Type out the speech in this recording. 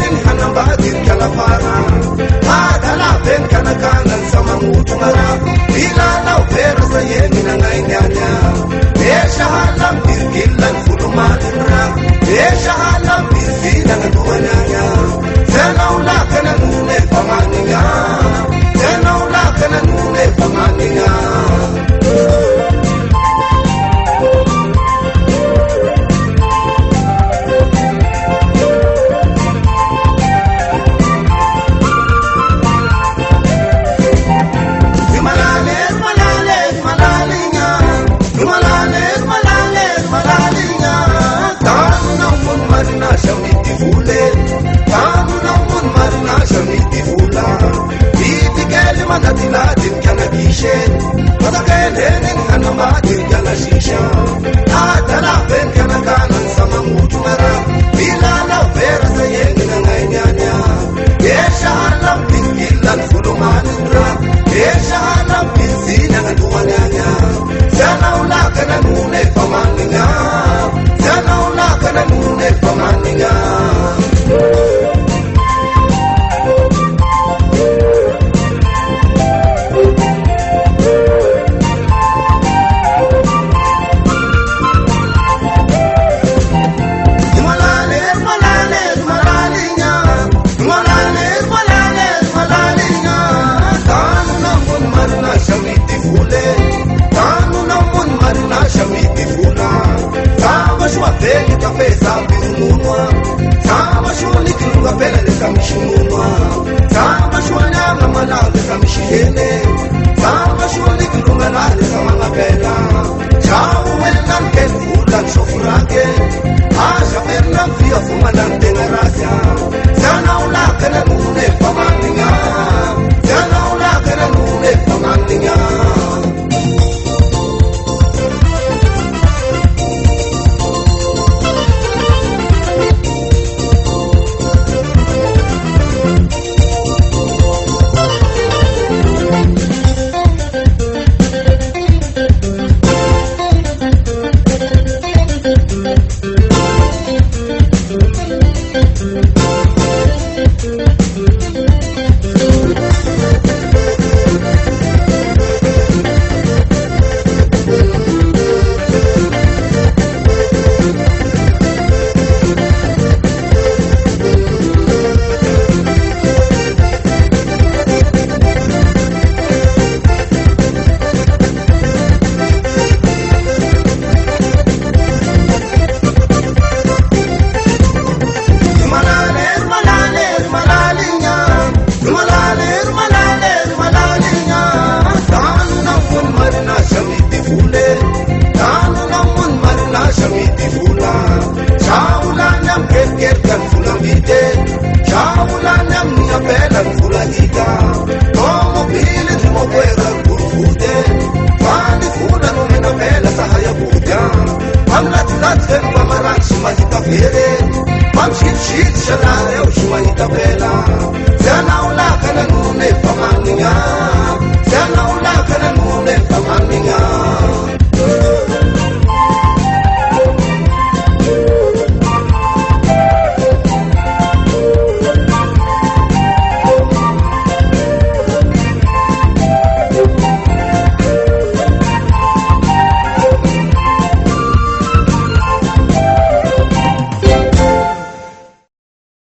henin hanambadir kalafara adala ben kanakanan sama mutumara ilala opera sa yemin ngainanya eshahalam birkilan fulumalira eshahalam birkilan duwananya zanaula kana nune pamaniga zanaula kana nune pamaniga Madinatin kana kishen Matakel henin hanamatin kana shisha Atala ben kana kanan sama mutumara Bilala vera sa yengin na ngainyanya Esha halam pingilan fulumanindra Esha halam pinsina nga duwanyanya Sana ula ka na nune pamaninga Sana ula ka na nune pamaninga Vem que a festa virunua, sama shuni kilunga pele de kamishinua, sama shuni ama malao de kamishihene, sama shuni kilunga la de sama pela, chau welan ken fulan shofurake, aja perna fia fumadan tengarasya, sana ula kana nune pamandinga, sana ula kana nune pamandinga. Mam shit shit shala eu shuma itapela Zana ula kana